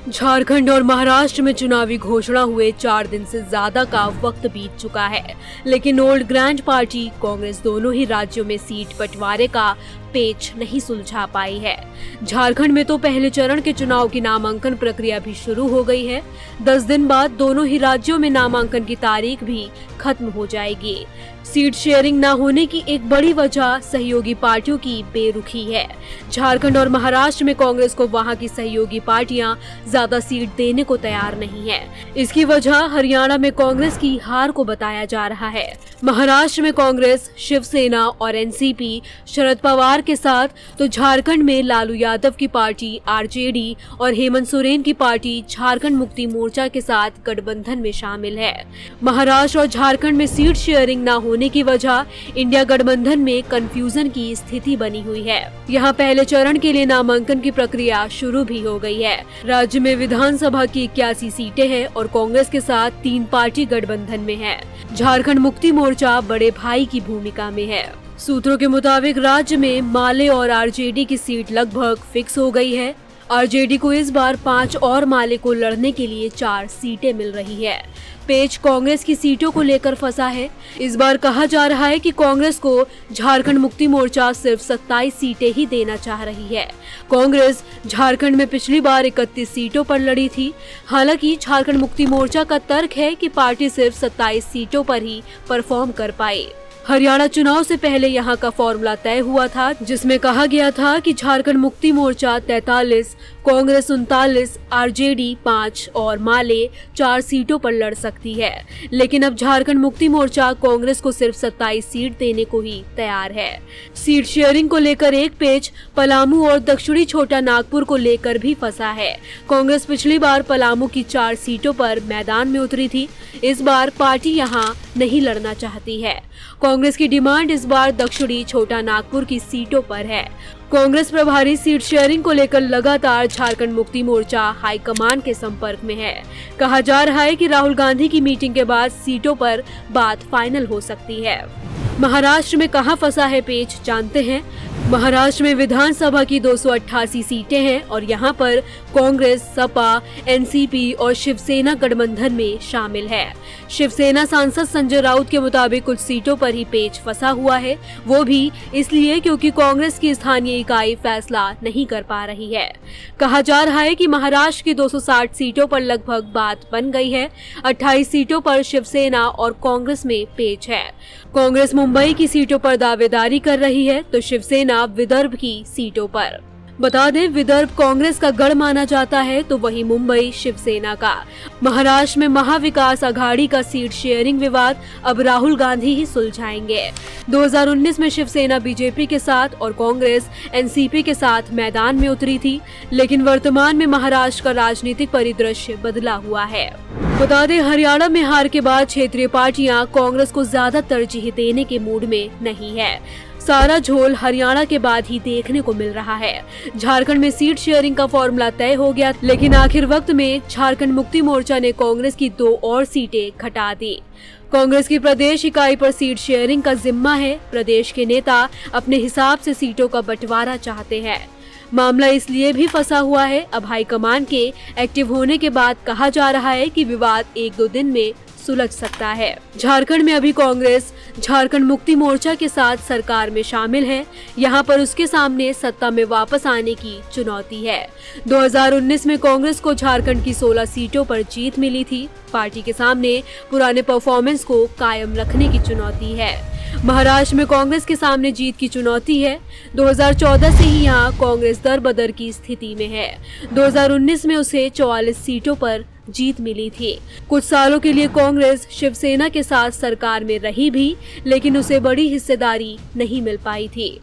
झारखंड और महाराष्ट्र में चुनावी घोषणा हुए 4 दिन से ज्यादा का वक्त बीत चुका है, लेकिन ओल्ड ग्रैंड पार्टी कांग्रेस दोनों ही राज्यों में सीट बंटवारे का पेच नहीं सुलझा पाई है। झारखंड में तो पहले चरण के चुनाव की नामांकन प्रक्रिया भी शुरू हो गई है। 10 दिन बाद दोनों ही राज्यों में नामांकन की तारीख भी खत्म हो जाएगी। सीट शेयरिंग न होने की एक बड़ी वजह सहयोगी पार्टियों की बेरुखी है। झारखंड और महाराष्ट्र में कांग्रेस को वहां की सहयोगी पार्टियां ज्यादा सीट देने को तैयार नहीं है। इसकी वजह हरियाणा में कांग्रेस की हार को बताया जा रहा है। महाराष्ट्र में कांग्रेस, शिवसेना और एनसीपी शरद पवार के साथ, तो झारखंड में लालू यादव की पार्टी आरजेडी और हेमंत सोरेन की पार्टी झारखंड मुक्ति मोर्चा के साथ गठबंधन में शामिल है। महाराष्ट्र और झारखंड में सीट शेयरिंग न होने की वजह इंडिया गठबंधन में कंफ्यूजन की स्थिति बनी हुई है। यहाँ पहले चरण के लिए नामांकन की प्रक्रिया शुरू भी हो गई है। राज्य में विधानसभा की 81 सीटें हैं और कांग्रेस के साथ 3 पार्टी गठबंधन में है। झारखंड मुक्ति मोर्चा बड़े भाई की भूमिका में है। सूत्रों के मुताबिक राज्य में माले और आरजेडी की सीट लगभग फिक्स हो गई है। आरजेडी को इस बार 5 और माले को लड़ने के लिए 4 सीटें मिल रही है। पेच कांग्रेस की सीटों को लेकर फंसा है। इस बार कहा जा रहा है कि कांग्रेस को झारखंड मुक्ति मोर्चा सिर्फ 27 सीटें ही देना चाह रही है। कांग्रेस झारखंड में पिछली बार 31 सीटों पर लड़ी थी। हालांकि झारखंड मुक्ति मोर्चा का तर्क है कि पार्टी सिर्फ 27 सीटों पर ही परफॉर्म कर पाई। हरियाणा चुनाव से पहले यहां का फॉर्मूला तय हुआ था, जिसमें कहा गया था कि झारखंड मुक्ति मोर्चा 43, कांग्रेस 39, आरजेडी 5 और माले 4 सीटों पर लड़ सकती है। लेकिन अब झारखंड मुक्ति मोर्चा कांग्रेस को सिर्फ 27 सीट देने को ही तैयार है। सीट शेयरिंग को लेकर एक पेच पलामू और दक्षिणी छोटा नागपुर को लेकर भी फंसा है। कांग्रेस पिछली बार पलामू की 4 सीटों पर मैदान में उतरी थी। इस बार पार्टी यहां नहीं लड़ना चाहती है। कांग्रेस की डिमांड इस बार दक्षिणी छोटा नागपुर की सीटों पर है। कांग्रेस प्रभारी सीट शेयरिंग को लेकर लगातार झारखंड मुक्ति मोर्चा हाईकमान के संपर्क में है। कहा जा रहा है कि राहुल गांधी की मीटिंग के बाद सीटों पर बात फाइनल हो सकती है। महाराष्ट्र में कहां फंसा है पेच, जानते हैं। महाराष्ट्र में विधानसभा की 288 सीटें हैं और यहां पर कांग्रेस, सपा, एनसीपी और शिवसेना गठबंधन में शामिल है। शिवसेना सांसद संजय राउत के मुताबिक कुछ सीटों पर ही पेच फंसा हुआ है, वो भी इसलिए क्योंकि कांग्रेस की स्थानीय इकाई फैसला नहीं कर पा रही है। कहा जा रहा है कि महाराष्ट्र की 260 सीटों पर लगभग बात बन गई है। 28 सीटों पर शिवसेना और कांग्रेस में पेच है। कांग्रेस मुंबई की सीटों पर दावेदारी कर रही है, तो शिवसेना विदर्भ की सीटों पर। बता दें, विदर्भ कांग्रेस का गढ़ माना जाता है, तो वहीं मुंबई शिवसेना का। महाराष्ट्र में महाविकास आघाड़ी का सीट शेयरिंग विवाद अब राहुल गांधी ही सुलझाएंगे। 2019 में शिवसेना बीजेपी के साथ और कांग्रेस एनसीपी के साथ मैदान में उतरी थी, लेकिन वर्तमान में महाराष्ट्र का राजनीतिक परिदृश्य बदला हुआ है। बता दें, हरियाणा में हार के बाद क्षेत्रीय पार्टियां कांग्रेस को ज्यादा तरजीह देने के मूड में नहीं है। सारा झोल हरियाणा के बाद ही देखने को मिल रहा है। झारखंड में सीट शेयरिंग का फॉर्मूला तय हो गया, लेकिन आखिर वक्त में झारखंड मुक्ति मोर्चा ने कांग्रेस की 2 और सीटें घटा दी। कांग्रेस की प्रदेश इकाई पर सीट शेयरिंग का जिम्मा है। प्रदेश के नेता अपने हिसाब से सीटों का बंटवारा चाहते हैं। मामला इसलिए भी फंसा हुआ है, अब हाईकमान के एक्टिव होने के बाद कहा जा रहा है कि विवाद 1-2 दिन में सुलझ सकता है। झारखंड में अभी कांग्रेस झारखंड मुक्ति मोर्चा के साथ सरकार में शामिल है। यहाँ पर उसके सामने सत्ता में वापस आने की चुनौती है। 2019 में कांग्रेस को झारखंड की 16 सीटों पर जीत मिली थी। पार्टी के सामने पुराने परफॉर्मेंस को कायम रखने की चुनौती है। महाराष्ट्र में कांग्रेस के सामने जीत की चुनौती है। 2014 से ही यहाँ कांग्रेस दर-बदर की स्थिति में है। 2019 में उसे 44 सीटों पर जीत मिली थी। कुछ सालों के लिए कांग्रेस शिवसेना के साथ सरकार में रही भी, लेकिन उसे बड़ी हिस्सेदारी नहीं मिल पाई थी।